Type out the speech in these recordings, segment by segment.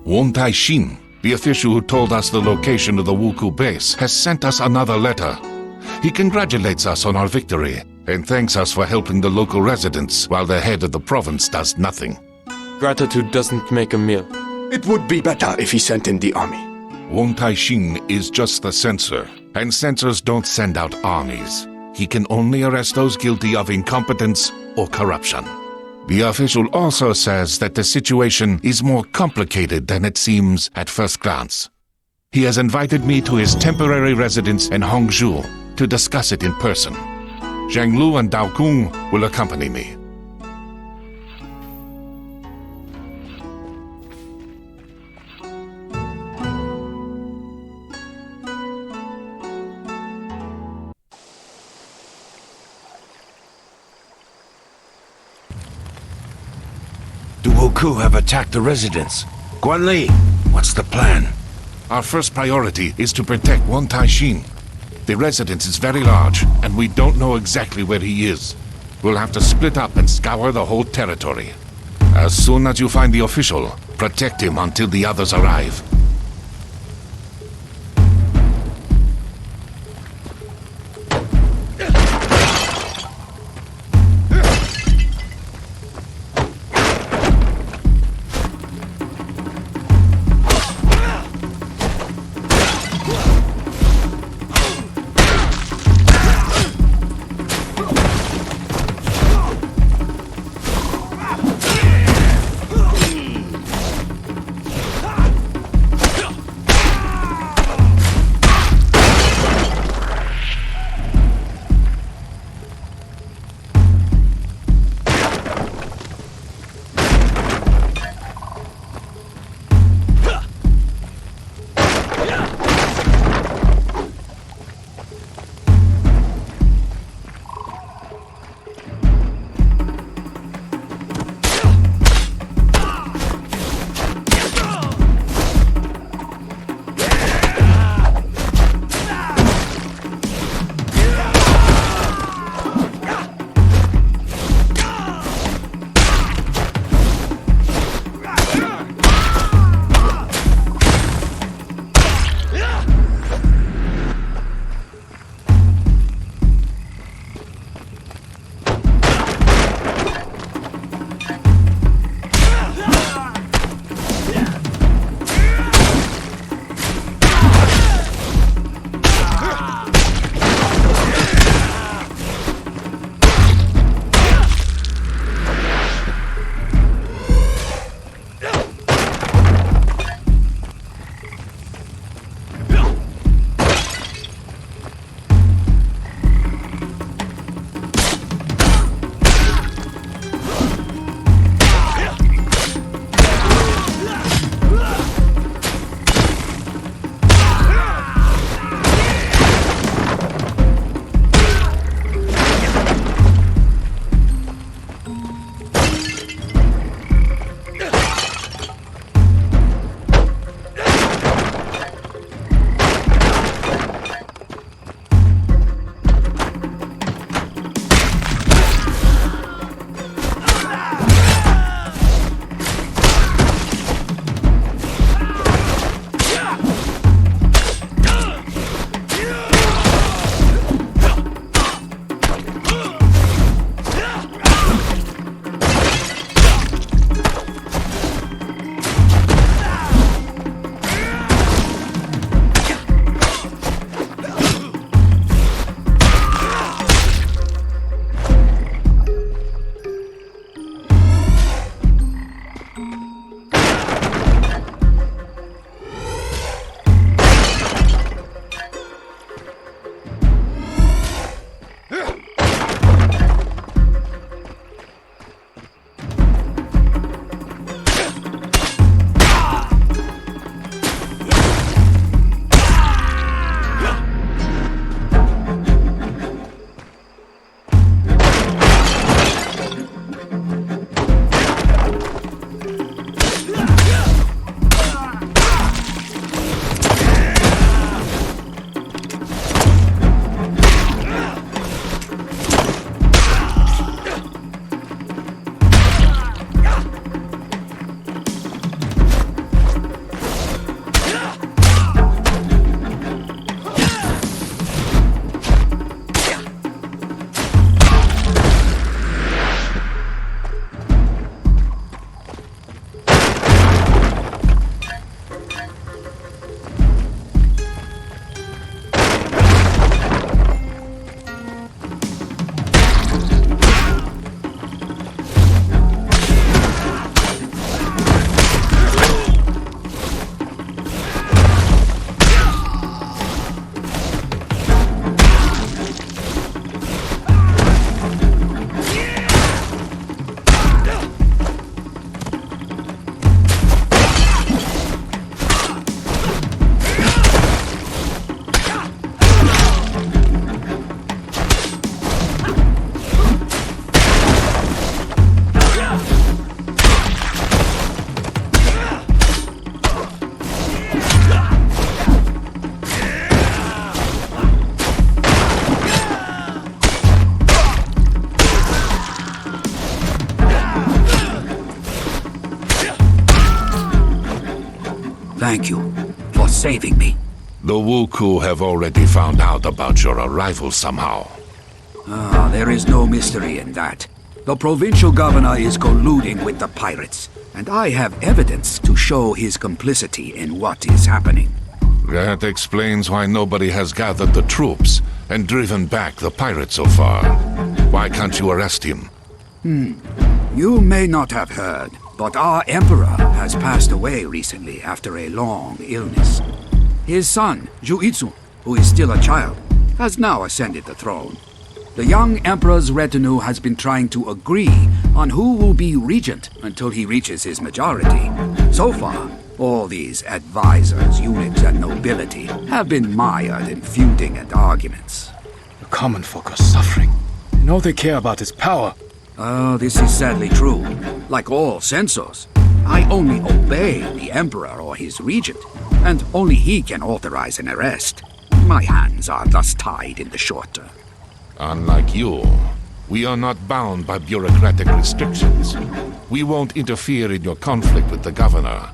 Wong Tai-shin, the official who told us the location of the Wuku base, has sent us another letter. He congratulates us on our victory and thanks us for helping the local residents while the head of the province does nothing. Gratitude doesn't make a meal. It would be better if he sent in the army. Wong Tai-shin is just the censor, and censors don't send out armies. He can only arrest those guilty of incompetence or corruption. The official also says that the situation is more complicated than it seems at first glance. He has invited me to his temporary residence in Hongzhou to discuss it in person. Zhang Lu and Dao Kung will accompany me. The Wuku have attacked the residence. Guan Li, what's the plan? Our first priority is to protect Wong Tai-shin. The residence is very large, and we don't know exactly where he is. We'll have to split up and scour the whole territory. As soon as you find the official, protect him until the others arrive. thank you for saving me. The Wuku have already found out about your arrival somehow. There is no mystery in that. The provincial governor is colluding with the pirates, and I have evidence to show his complicity in what is happening. That explains why nobody has gathered the troops and driven back the pirates so far. Why can't you arrest him? You may not have heard, but our emperor has passed away recently after a long illness. His son, Juitsu, who is still a child, has now ascended the throne. The young emperor's retinue has been trying to agree on who will be regent until he reaches his majority. So far, all these advisors, eunuchs, and nobility have been mired in feuding and arguments. The common folk are suffering, and all they care about is power. This is sadly true. Like all censors, I only obey the emperor or his regent, and only he can authorize an arrest. My hands are thus tied in the short term. Unlike you, we are not bound by bureaucratic restrictions. We won't interfere in your conflict with the governor.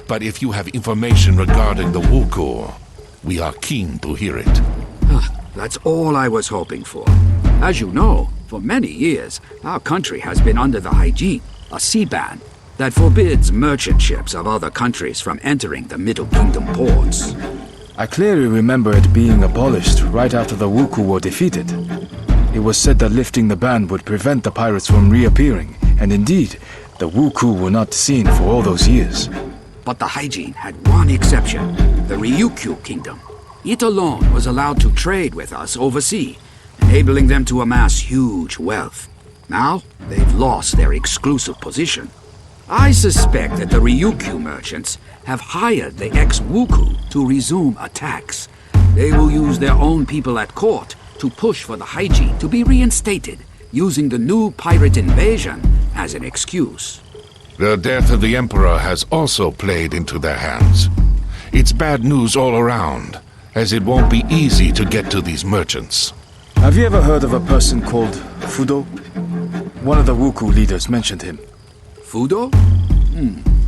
But if you have information regarding the Wuku, we are keen to hear it. That's all I was hoping for. As you know, for many years, our country has been under the hygiene, a sea ban, that forbids merchant ships of other countries from entering the Middle Kingdom ports. I clearly remember it being abolished right after the Wuku were defeated. It was said that lifting the ban would prevent the pirates from reappearing, and indeed, the Wuku were not seen for all those years. But the hygiene had one exception, the Ryukyu Kingdom. It alone was allowed to trade with us overseas, enabling them to amass huge wealth. Now, they've lost their exclusive position. I suspect that the Ryukyu merchants have hired the ex-Wuku to resume attacks. They will use their own people at court to push for the hygiene to be reinstated, using the new pirate invasion as an excuse. The death of the Emperor has also played into their hands. It's bad news all around, as it won't be easy to get to these merchants. Have you ever heard of a person called Fudo? One of the Wuku leaders mentioned him. Fudo?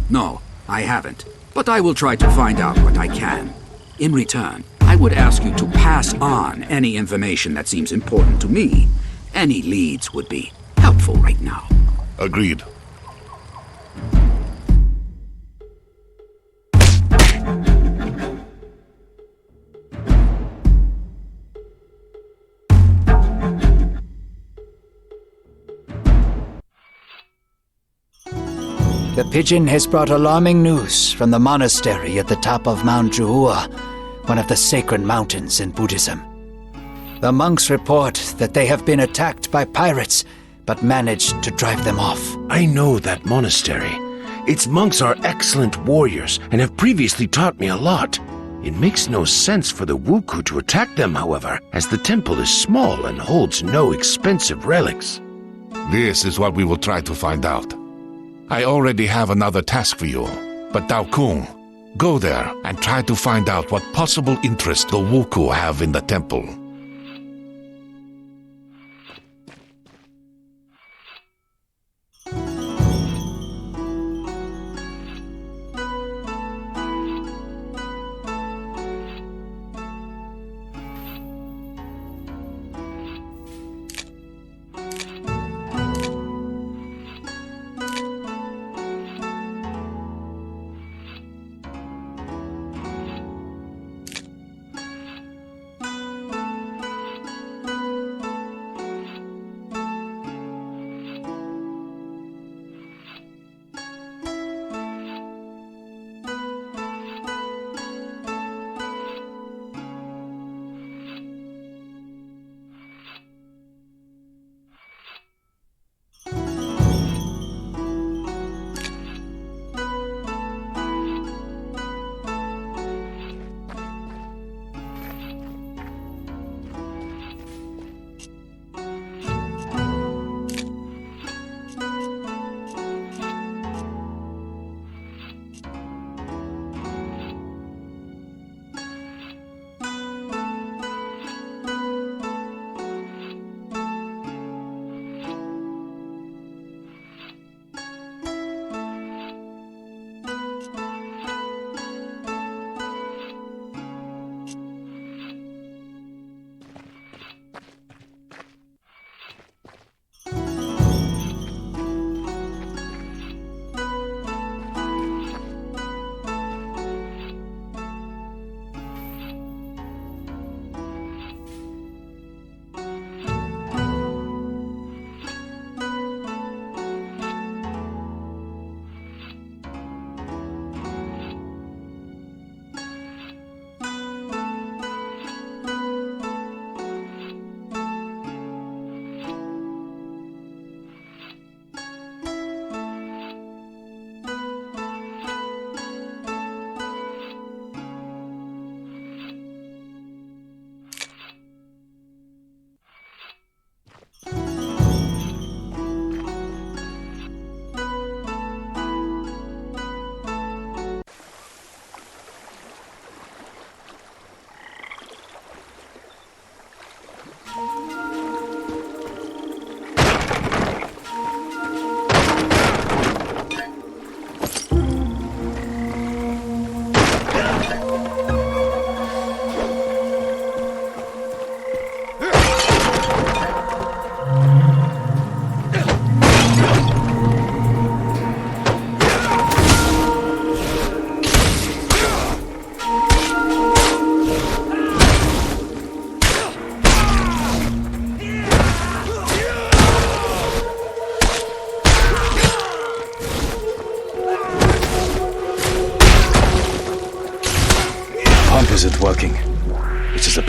No, I haven't. But I will try to find out what I can. In return, I would ask you to pass on any information that seems important to me. Any leads would be helpful right now. Agreed. The pigeon has brought alarming news from the monastery at the top of Mount Juhua, one of the sacred mountains in Buddhism. The monks report that they have been attacked by pirates, but managed to drive them off. I know that monastery. Its monks are excellent warriors and have previously taught me a lot. It makes no sense for the Wuku to attack them, however, as the temple is small and holds no expensive relics. This is what we will try to find out. I already have another task for you, but Dao Kung, go there and try to find out what possible interest the Wuku have in the temple.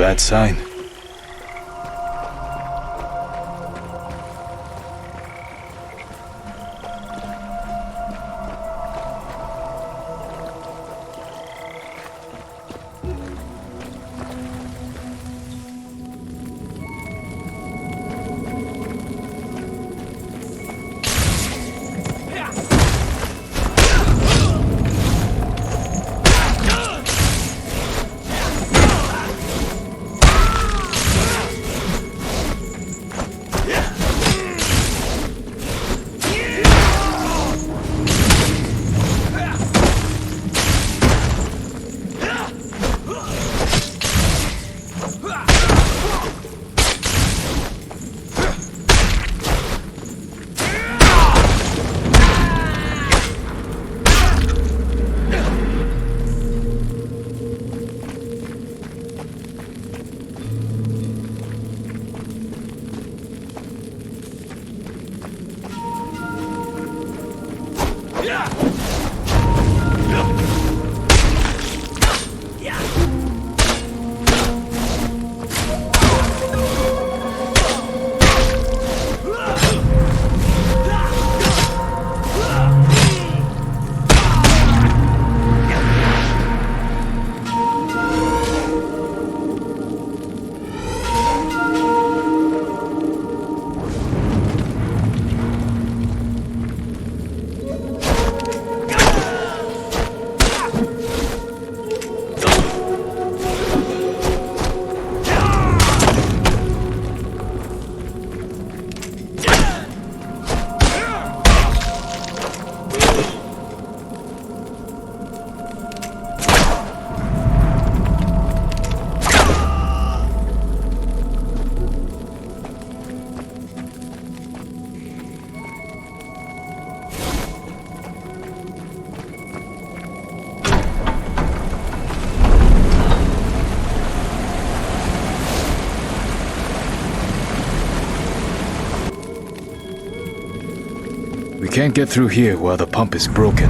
bad sign. We can't get through here while the pump is broken.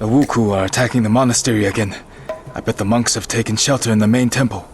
The Wuku are attacking the monastery again. I bet the monks have taken shelter in the main temple.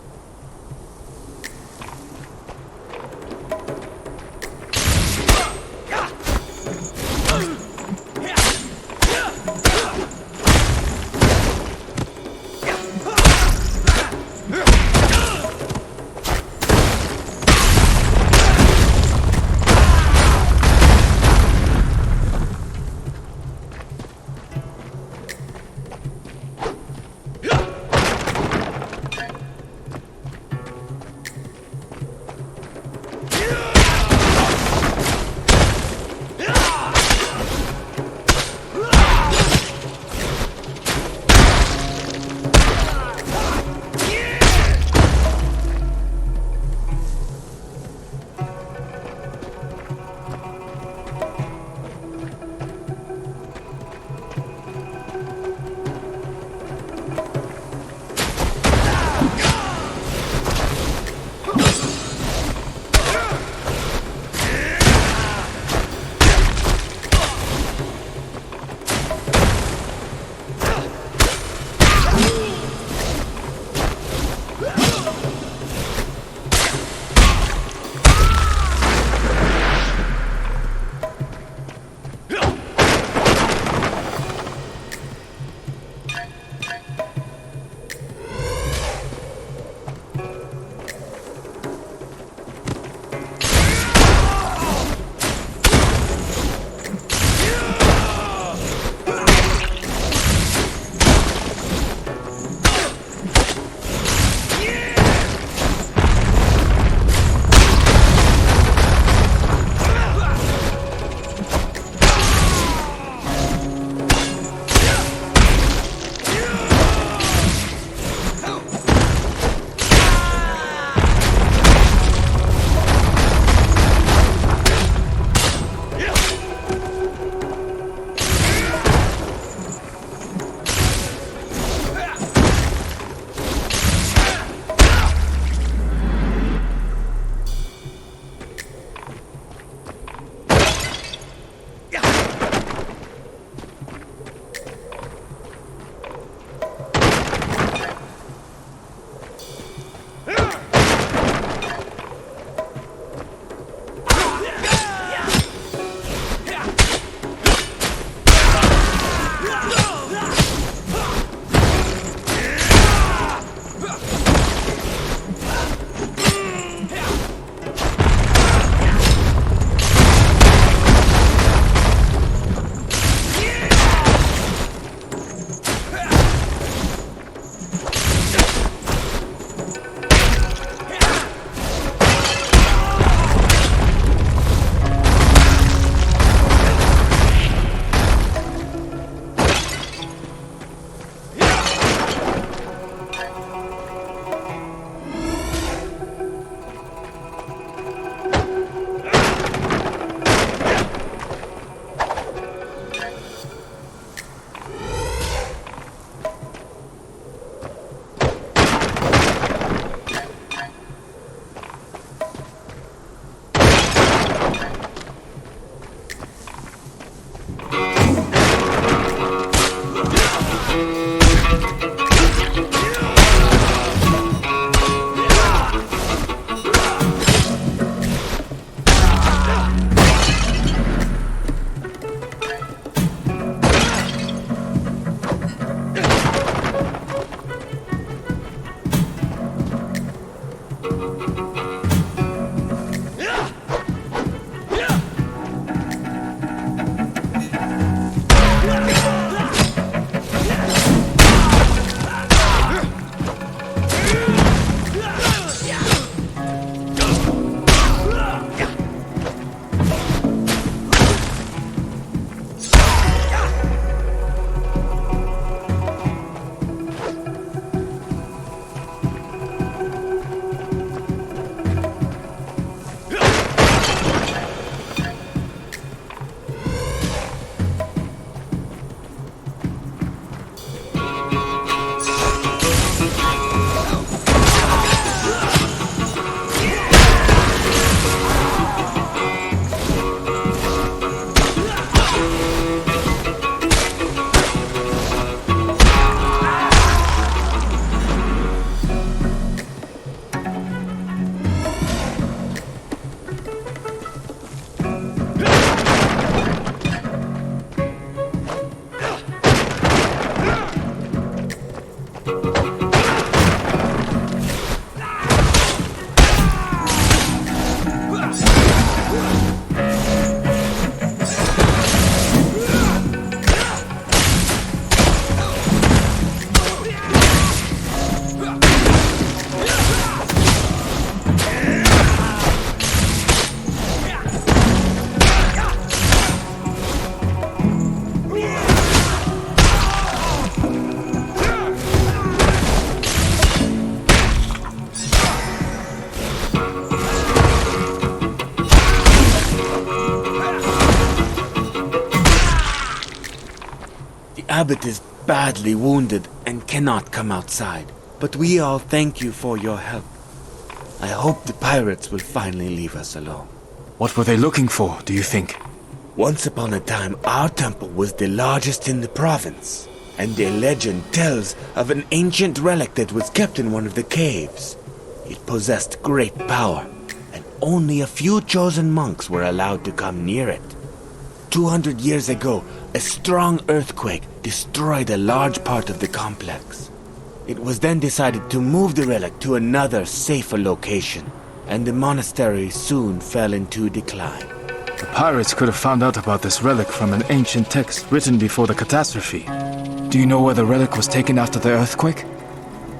abbot is badly wounded and cannot come outside, but we all thank you for your help. I hope the pirates will finally leave us alone. What were they looking for, do you think? Once upon a time, our temple was the largest in the province, and the legend tells of an ancient relic that was kept in one of the caves. It possessed great power, and only a few chosen monks were allowed to come near it. 200 years ago, a strong earthquake destroyed a large part of the complex. It was then decided to move the relic to another, safer location, and the monastery soon fell into decline. The pirates could have found out about this relic from an ancient text written before the catastrophe. Do you know where the relic was taken after the earthquake?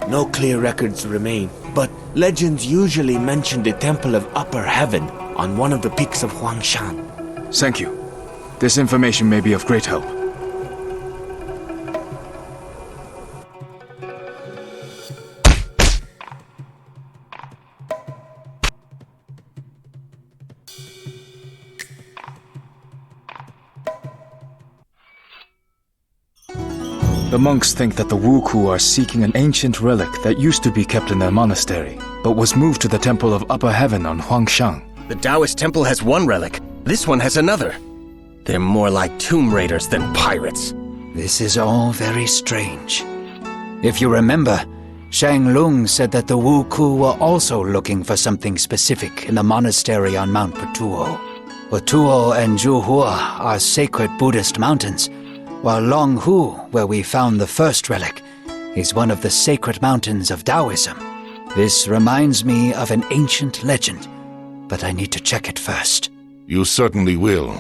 No clear records remain, but legends usually mention the Temple of Upper Heaven on one of the peaks of Huangshan. Thank you. This information may be of great help. The monks think that the Wuku are seeking an ancient relic that used to be kept in their monastery, but was moved to the Temple of Upper Heaven on Huangshan. The Taoist temple has one relic. This one has another. They're more like tomb raiders than pirates. This is all very strange. If you remember, Shang Lung said that the Wuku were also looking for something specific in the monastery on Mount Patuo. Patuo and Zhuhua are sacred Buddhist mountains, while Longhu, where we found the first relic, is one of the sacred mountains of Taoism. This reminds me of an ancient legend, but I need to check it first. You certainly will.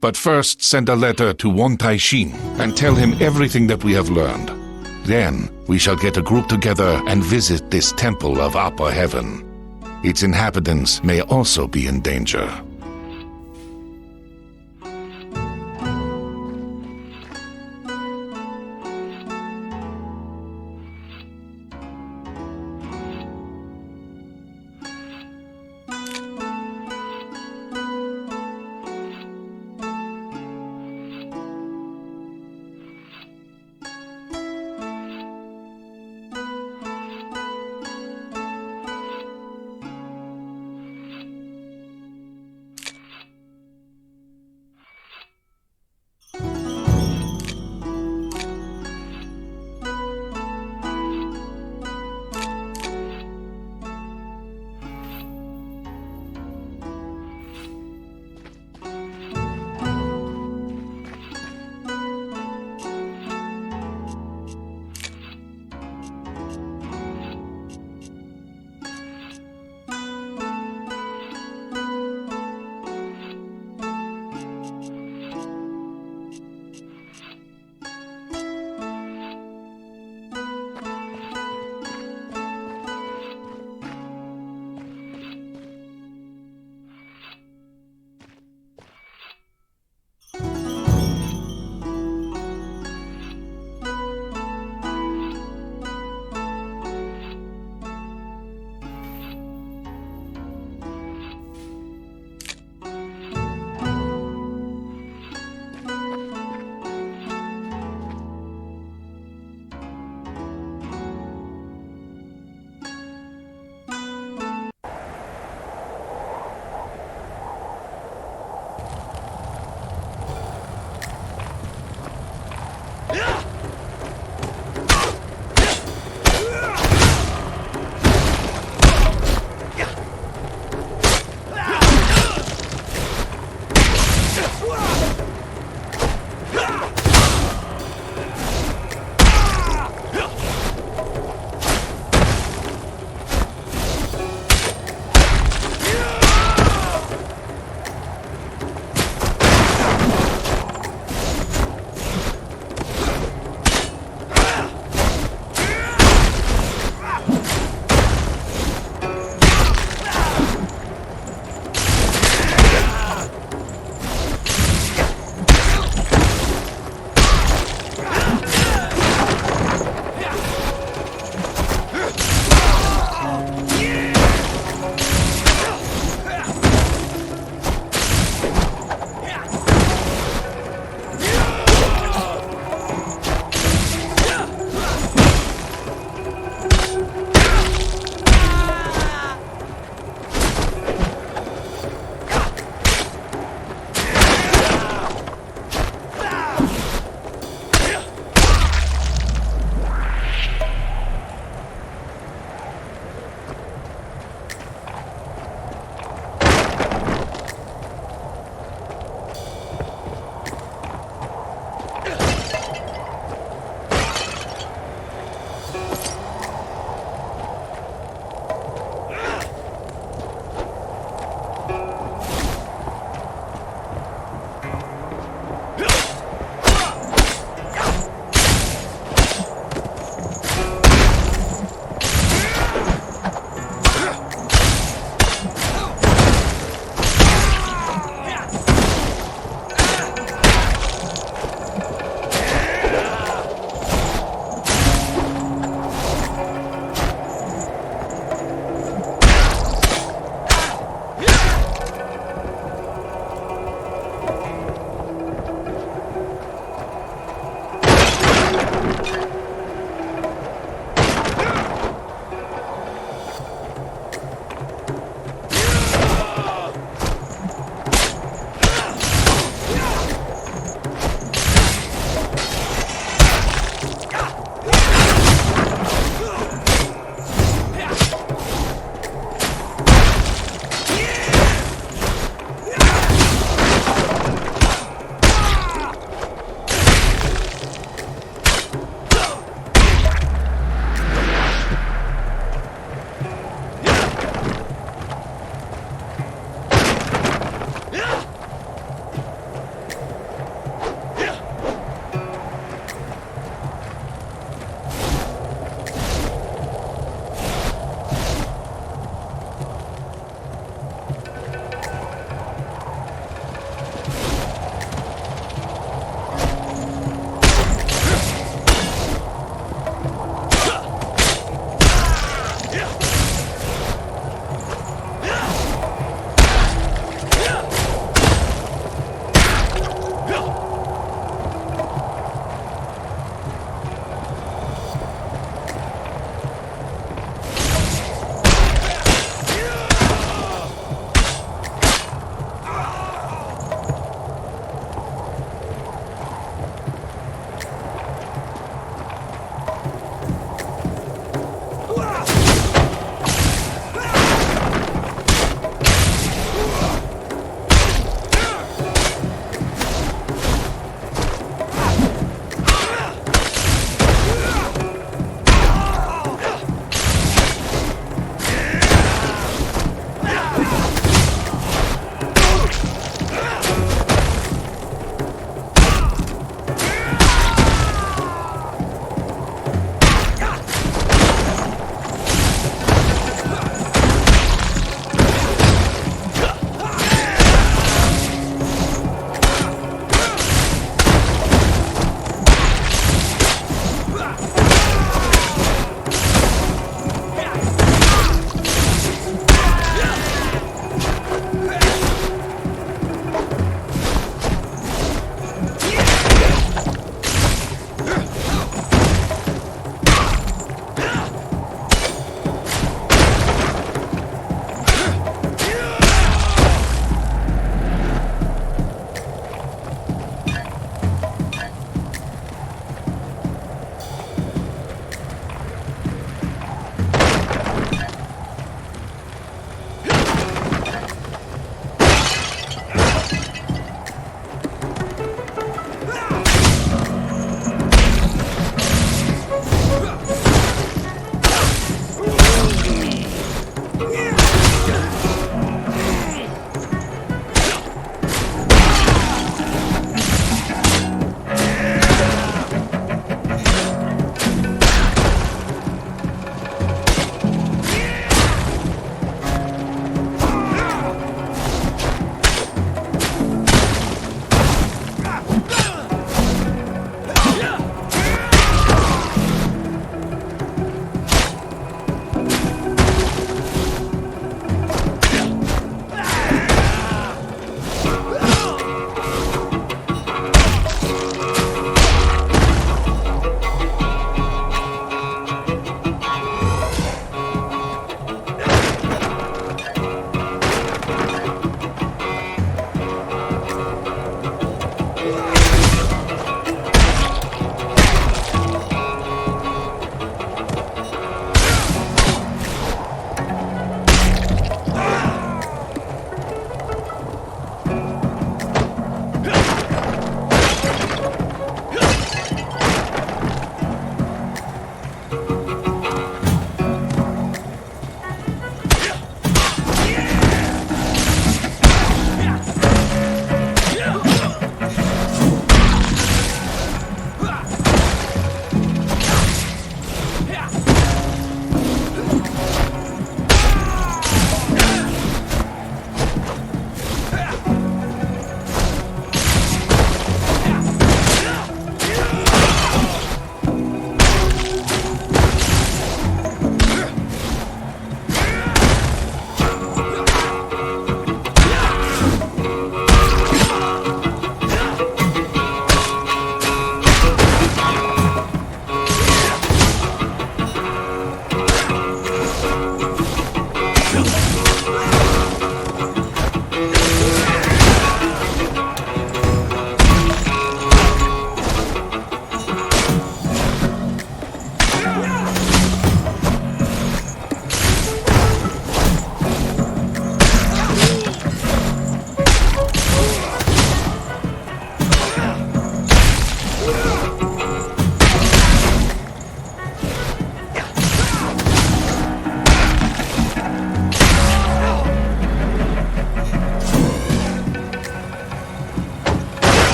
But first send a letter to Wan Taixin and tell him everything that we have learned. Then we shall get a group together and visit this Temple of Upper Heaven. Its inhabitants may also be in danger.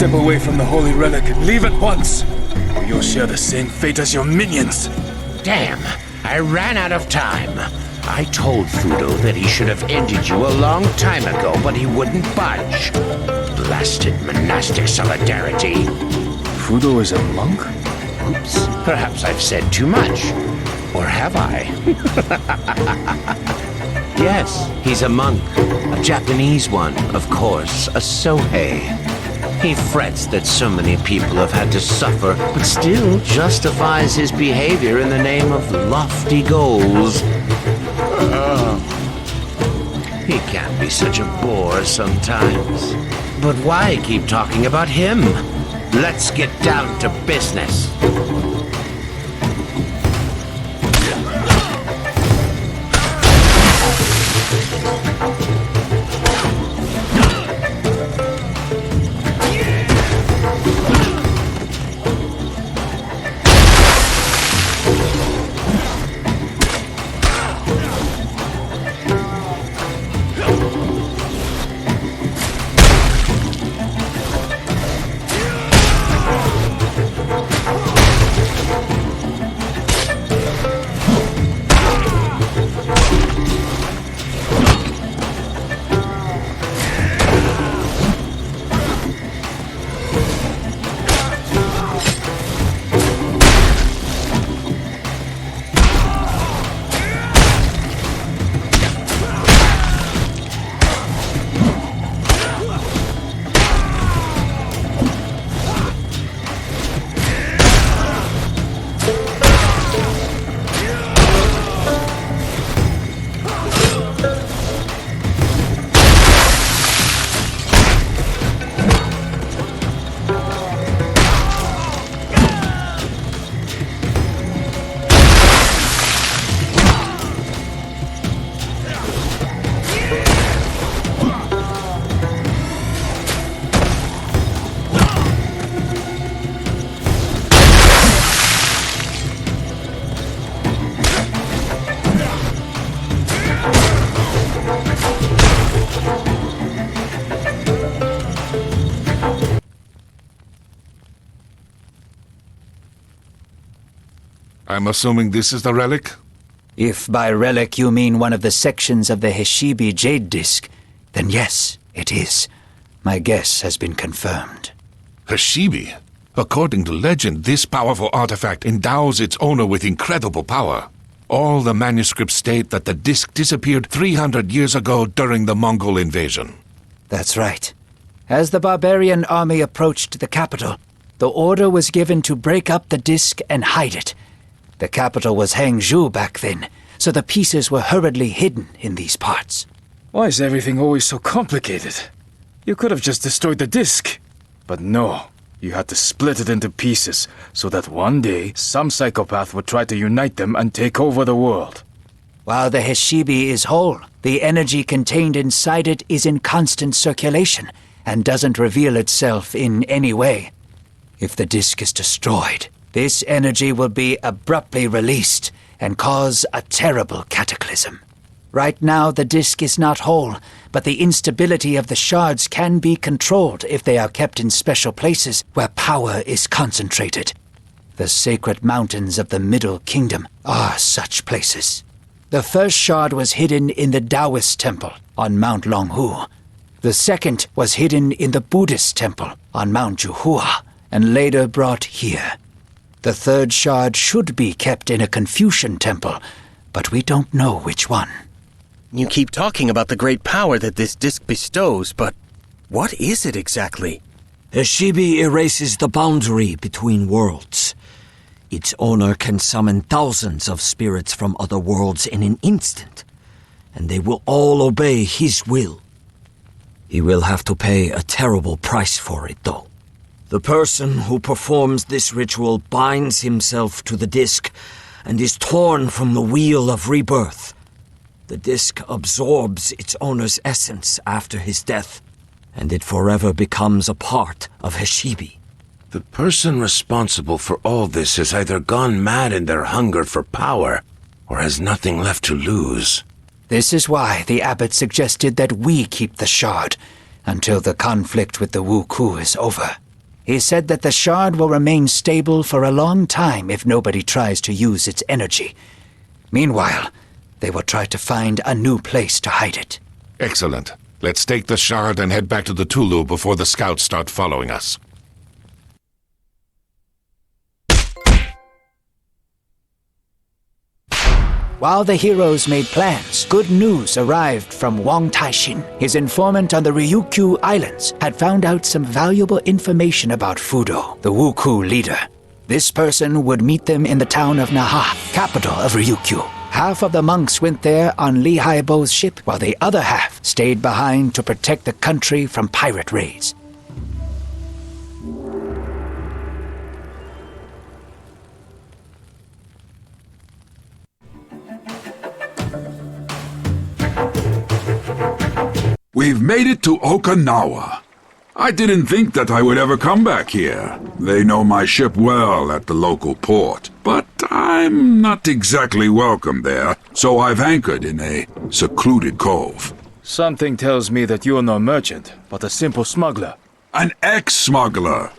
Step away from the holy relic and leave at once, or you'll share the same fate as your minions. Damn, I ran out of time. I told Fudo that he should have ended you a long time ago, but he wouldn't budge. Blasted monastic solidarity. Fudo is a monk? Oops, perhaps I've said too much. Or have I? Yes, he's a monk. A Japanese one, of course, a Sohei. He frets that so many people have had to suffer, but still justifies his behavior in the name of lofty goals. He can be such a bore sometimes. But why keep talking about him? Let's get down to business. I'm assuming this is the relic? If by relic you mean one of the sections of the Heshibi Jade Disc, then yes, it is. My guess has been confirmed. Heshibi? According to legend, this powerful artifact endows its owner with incredible power. All the manuscripts state that the disc disappeared 300 years ago during the Mongol invasion. That's right. As the barbarian army approached the capital, the order was given to break up the disc and hide it. The capital was Hangzhou back then, so the pieces were hurriedly hidden in these parts. Why is everything always so complicated? You could have just destroyed the disc. But no, you had to split it into pieces, so that one day some psychopath would try to unite them and take over the world. While the Heshibi is whole, the energy contained inside it is in constant circulation and doesn't reveal itself in any way. If the disc is destroyed, this energy will be abruptly released and cause a terrible cataclysm. Right now, the disc is not whole, but the instability of the shards can be controlled if they are kept in special places where power is concentrated. The sacred mountains of the Middle Kingdom are such places. The first shard was hidden in the Taoist temple on Mount Longhu. The second was hidden in the Buddhist temple on Mount Juhua, and later brought here. The third shard should be kept in a Confucian temple, but we don't know which one. You keep talking about the great power that this disc bestows, but what is it exactly? Heshibi erases the boundary between worlds. Its owner can summon thousands of spirits from other worlds in an instant, and they will all obey his will. He will have to pay a terrible price for it, though. The person who performs this ritual binds himself to the disc and is torn from the wheel of rebirth. The disc absorbs its owner's essence after his death, and it forever becomes a part of Heshibi. The person responsible for all this has either gone mad in their hunger for power, or has nothing left to lose. This is why the abbot suggested that we keep the shard until the conflict with the Wu Ku is over. He said that the shard will remain stable for a long time if nobody tries to use its energy. Meanwhile, they will try to find a new place to hide it. Excellent. Let's take the shard and head back to the Tulu before the scouts start following us. While the heroes made plans, good news arrived from Wang Taixin. His informant on the Ryukyu Islands had found out some valuable information about Fudo, the Wuku leader. This person would meet them in the town of Naha, capital of Ryukyu. Half of the monks went there on Li Haibo's ship, while the other half stayed behind to protect the country from pirate raids. We've made it to Okinawa. I didn't think that I would ever come back here. They know my ship well at the local port, but I'm not exactly welcome there, so I've anchored in a secluded cove. Something tells me that you're no merchant, but a simple smuggler. An ex-smuggler.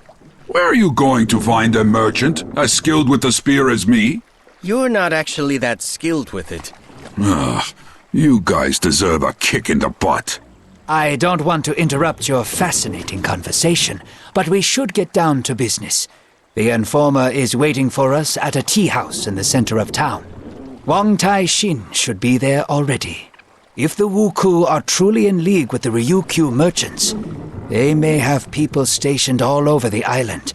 Where are you going to find a merchant as skilled with the spear as me? You're not actually that skilled with it. Ugh, you guys deserve a kick in the butt. I don't want to interrupt your fascinating conversation, but we should get down to business. The informer is waiting for us at a tea house in the center of town. Wang Taixin should be there already. If the Wuku are truly in league with the Ryukyu merchants, they may have people stationed all over the island.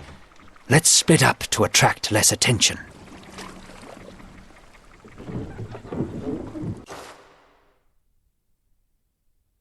Let's split up to attract less attention.